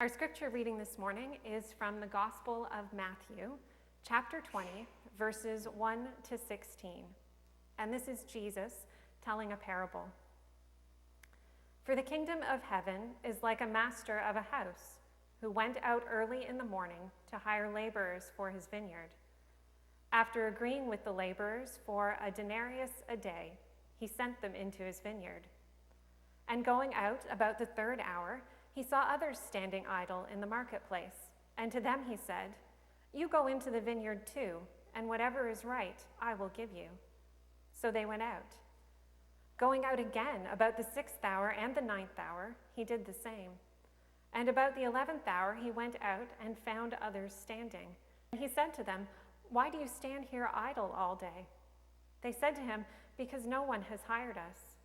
Our scripture reading this morning is from the Gospel of Matthew, chapter 20, verses 1 to 16. And this is Jesus telling a parable. For the kingdom of heaven is like a master of a house who went out early in the morning to hire laborers for his vineyard. After agreeing with the laborers for a denarius a day, he sent them into his vineyard. And going out about the third hour, he saw others standing idle in the marketplace, and to them he said, "You go into the vineyard too, and whatever is right I will give you." So they went out. Going out again about the 6th hour and the 9th hour, he did the same. And about the 11th hour he went out and found others standing. And he said to them, "Why do you stand here idle all day?" They said to him, "Because no one has hired us."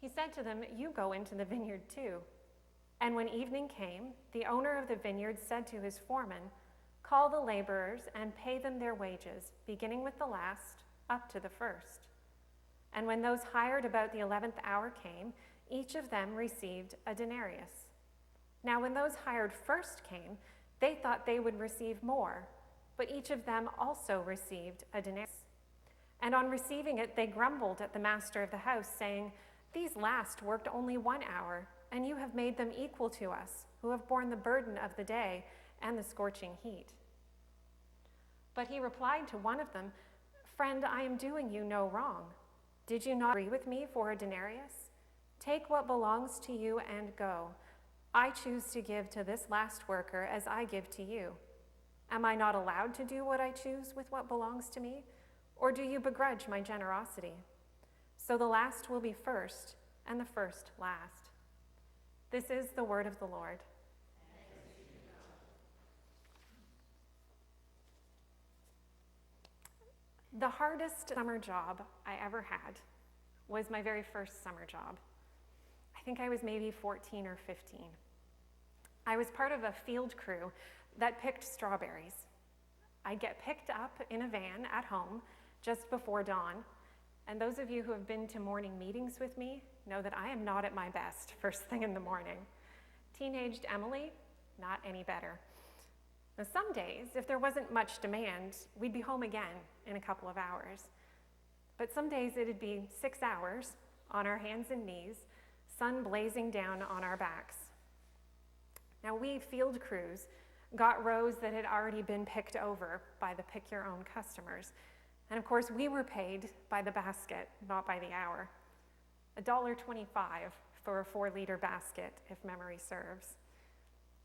He said to them, "You go into the vineyard too." And when evening came, the owner of the vineyard said to his foreman, "Call the laborers and pay them their wages, beginning with the last up to the first." And when those hired about the 11th hour came, each of them received a denarius. Now when those hired first came, they thought they would receive more, but each of them also received a denarius. And on receiving it, they grumbled at the master of the house, saying, "These last worked only 1 hour, and you have made them equal to us, who have borne the burden of the day and the scorching heat." But he replied to one of them, "Friend, I am doing you no wrong. Did you not agree with me for a denarius? Take what belongs to you and go. I choose to give to this last worker as I give to you. Am I not allowed to do what I choose with what belongs to me? Or do you begrudge my generosity? So the last will be first, and the first last." This is the word of the Lord. The hardest summer job I ever had was my very first summer job. I think I was maybe 14 or 15. I was part of a field crew that picked strawberries. I'd get picked up in a van at home just before dawn. And those of you who have been to morning meetings with me know that I am not at my best first thing in the morning. Teenaged Emily, not any better. Now, some days, if there wasn't much demand, we'd be home again in a couple of hours. But some days it'd be 6 hours on our hands and knees, sun blazing down on our backs. Now, we field crews got rows that had already been picked over by the pick-your-own customers. And of course, we were paid by the basket, not by the hour. $1.25 for a 4-liter basket, if memory serves.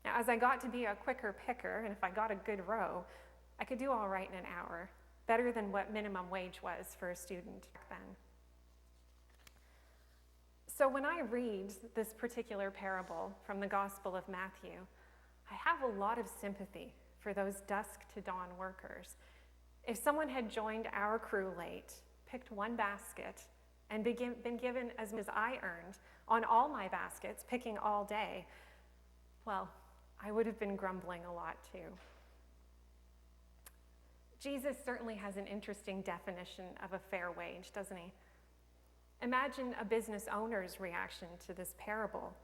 Now, as I got to be a quicker picker, and if I got a good row, I could do all right in an hour, better than what minimum wage was for a student back then. So when I read this particular parable from the Gospel of Matthew, I have a lot of sympathy for those dusk to dawn workers. If someone had joined our crew late, picked one basket, and been given as much as I earned on all my baskets, picking all day, well, I would have been grumbling a lot too. Jesus certainly has an interesting definition of a fair wage, doesn't he? Imagine a business owner's reaction to this parable.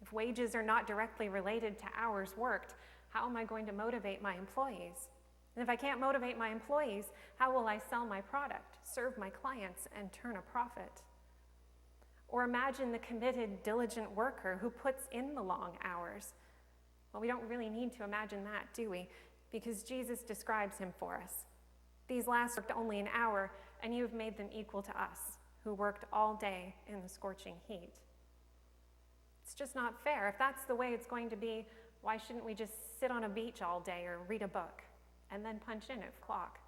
If wages are not directly related to hours worked, how am I going to motivate my employees? And if I can't motivate my employees, how will I sell my product, serve my clients, and turn a profit? Or imagine the committed, diligent worker who puts in the long hours. Well, we don't really need to imagine that, do we? Because Jesus describes him for us. "These last worked only an hour, and you have made them equal to us, who worked all day in the scorching heat." It's just not fair. If that's the way it's going to be, why shouldn't we just sit on a beach all day or read a book and then punch in at the clock?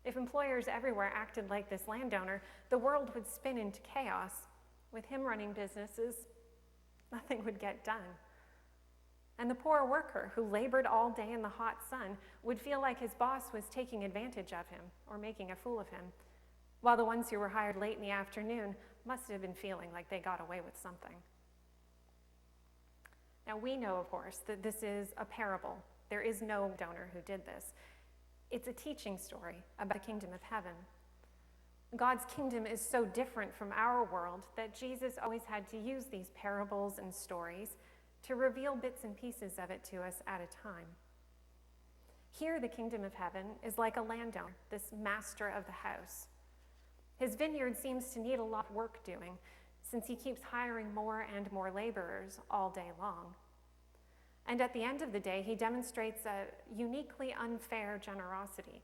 If employers everywhere acted like this landowner, the world would spin into chaos. With him running businesses, nothing would get done. And the poor worker who labored all day in the hot sun would feel like his boss was taking advantage of him or making a fool of him, while the ones who were hired late in the afternoon must have been feeling like they got away with something. Now, we know, of course, that this is a parable. There is no donor who did this. It's a teaching story about the kingdom of heaven. God's kingdom is so different from our world that Jesus always had to use these parables and stories to reveal bits and pieces of it to us at a time. Here, the kingdom of heaven is like a landowner, this master of the house. His vineyard seems to need a lot of work doing, since he keeps hiring more and more laborers all day long. And at the end of the day, he demonstrates a uniquely unfair generosity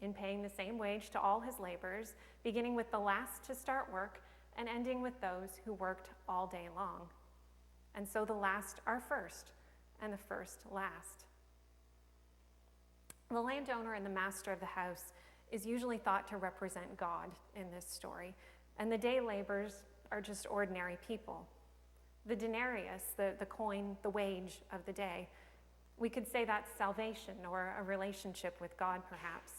in paying the same wage to all his laborers, beginning with the last to start work and ending with those who worked all day long. And so the last are first, and the first last. The landowner and the master of the house is usually thought to represent God in this story, and the day laborers are just ordinary people. The denarius, the coin, the wage of the day, we could say that's salvation or a relationship with God, perhaps.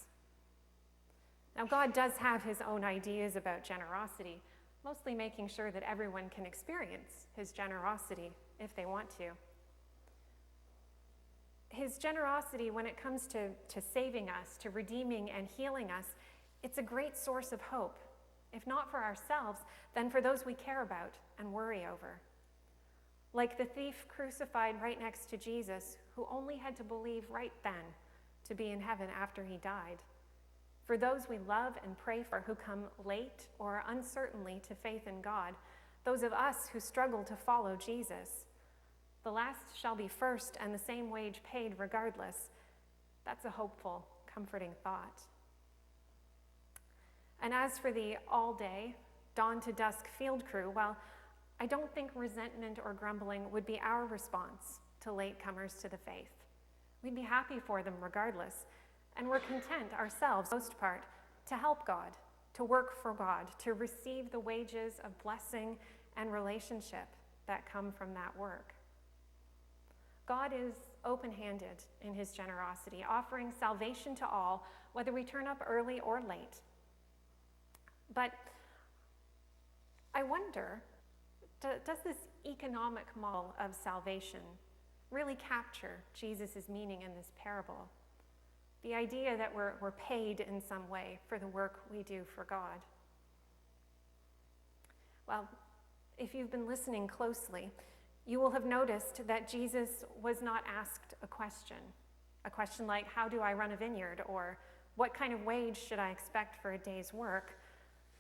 Now, God does have his own ideas about generosity, mostly making sure that everyone can experience his generosity if they want to. His generosity, when it comes to saving us, to redeeming and healing us, it's a great source of hope, if not for ourselves, then for those we care about and worry over. Like the thief crucified right next to Jesus, who only had to believe right then to be in heaven after he died. For those we love and pray for who come late or uncertainly to faith in God, those of us who struggle to follow Jesus, the last shall be first and the same wage paid regardless. That's a hopeful, comforting thought. And as for the all-day, dawn to dusk field crew, well, I don't think resentment or grumbling would be our response to latecomers to the faith. We'd be happy for them regardless, and we're content ourselves, for the most part, to help God, to work for God, to receive the wages of blessing and relationship that come from that work. God is open-handed in his generosity, offering salvation to all, whether we turn up early or late. But I wonder, does this economic model of salvation really capture Jesus' meaning in this parable? The idea that we're paid in some way for the work we do for God. Well, if you've been listening closely, you will have noticed that Jesus was not asked a question like, how do I run a vineyard? Or what kind of wage should I expect for a day's work?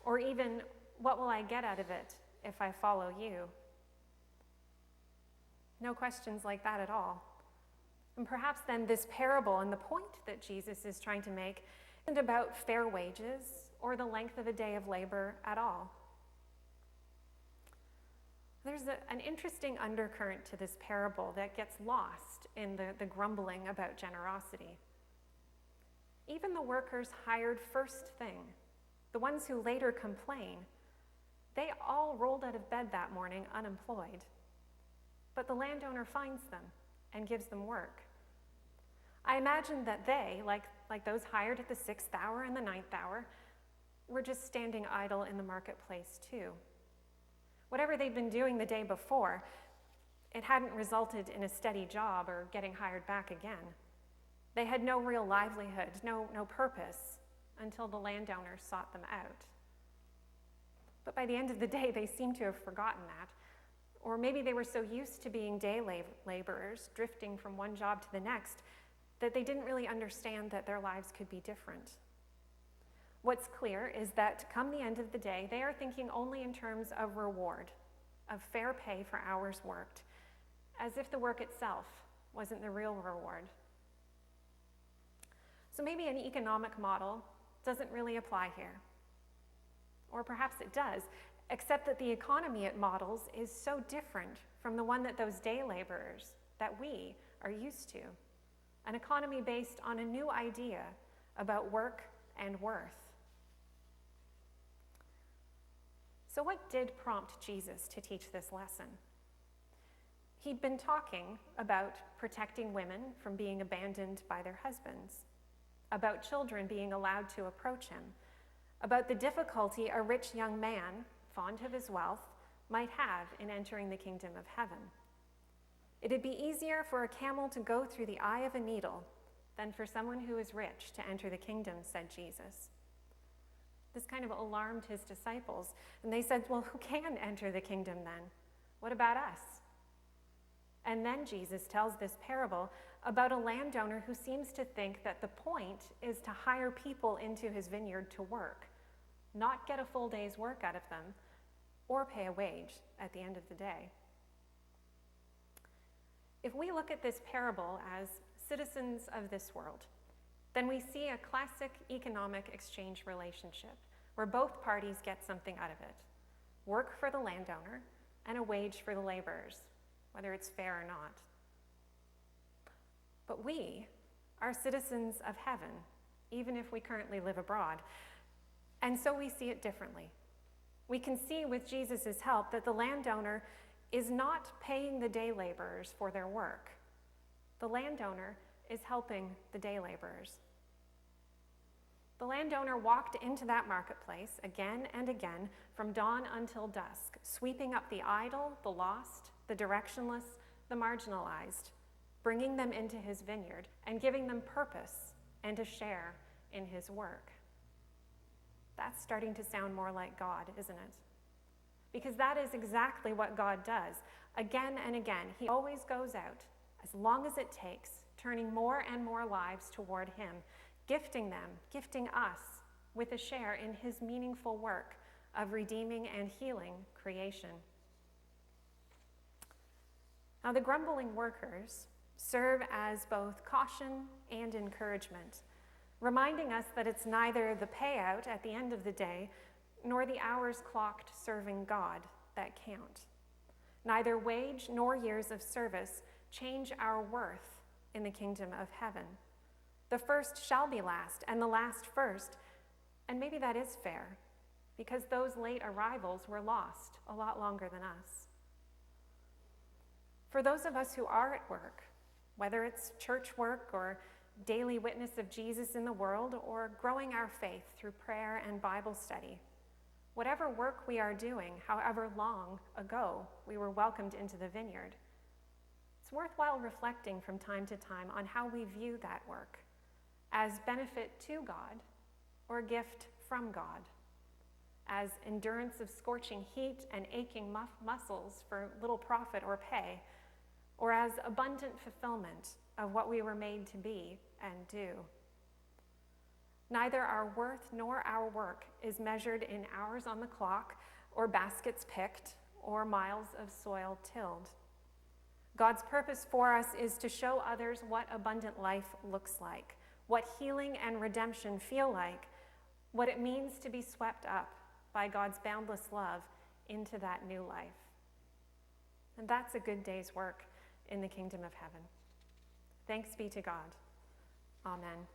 Or even, what will I get out of it if I follow you? No questions like that at all. And perhaps then this parable and the point that Jesus is trying to make isn't about fair wages or the length of a day of labor at all. There's an interesting undercurrent to this parable that gets lost in the grumbling about generosity. Even the workers hired first thing, the ones who later complain, they all rolled out of bed that morning unemployed. But the landowner finds them and gives them work. I imagine that they, like those hired at the 6th hour and the 9th hour, were just standing idle in the marketplace too. Whatever they'd been doing the day before, it hadn't resulted in a steady job or getting hired back again. They had no real livelihood, no purpose, until the landowner sought them out. But by the end of the day, they seemed to have forgotten that. Or maybe they were so used to being day laborers, drifting from one job to the next, that they didn't really understand that their lives could be different. What's clear is that come the end of the day, they are thinking only in terms of reward, of fair pay for hours worked, as if the work itself wasn't the real reward. So maybe an economic model doesn't really apply here. Or perhaps it does, except that the economy it models is so different from the one that those day laborers, that we are used to. An economy based on a new idea about work and worth. So what did prompt Jesus to teach this lesson? He'd been talking about protecting women from being abandoned by their husbands, about children being allowed to approach him, about the difficulty a rich young man, fond of his wealth, might have in entering the kingdom of heaven. It'd be easier for a camel to go through the eye of a needle than for someone who is rich to enter the kingdom, said Jesus. This kind of alarmed his disciples, and they said, well, who can enter the kingdom then? What about us? And then Jesus tells this parable about a landowner who seems to think that the point is to hire people into his vineyard to work, not get a full day's work out of them, or pay a wage at the end of the day. If we look at this parable as citizens of this world, then we see a classic economic exchange relationship where both parties get something out of it: work for the landowner and a wage for the laborers, whether it's fair or not. But we are citizens of heaven, even if we currently live abroad, and so we see it differently. We can see with Jesus' help that the landowner is not paying the day laborers for their work. The landowner is helping the day laborers. The landowner walked into that marketplace again and again from dawn until dusk, sweeping up the idle, the lost, the directionless, the marginalized, bringing them into his vineyard and giving them purpose and a share in his work. That's starting to sound more like God, isn't it? Because that is exactly what God does. Again and again, he always goes out, as long as it takes, turning more and more lives toward him, gifting them, gifting us with a share in his meaningful work of redeeming and healing creation. Now, the grumbling workers serve as both caution and encouragement, reminding us that it's neither the payout at the end of the day nor the hours clocked serving God that count. Neither wage nor years of service change our worth in the kingdom of heaven. The first shall be last, and the last first. And maybe that is fair, because those late arrivals were lost a lot longer than us. For those of us who are at work, whether it's church work or daily witness of Jesus in the world, or growing our faith through prayer and Bible study, whatever work we are doing, however long ago we were welcomed into the vineyard, it's worthwhile reflecting from time to time on how we view that work, as benefit to God or gift from God, as endurance of scorching heat and aching muscles for little profit or pay, or as abundant fulfillment of what we were made to be and do. Neither our worth nor our work is measured in hours on the clock, or baskets picked, or miles of soil tilled. God's purpose for us is to show others what abundant life looks like, what healing and redemption feel like, what it means to be swept up by God's boundless love into that new life. And that's a good day's work in the kingdom of heaven. Thanks be to God. Amen.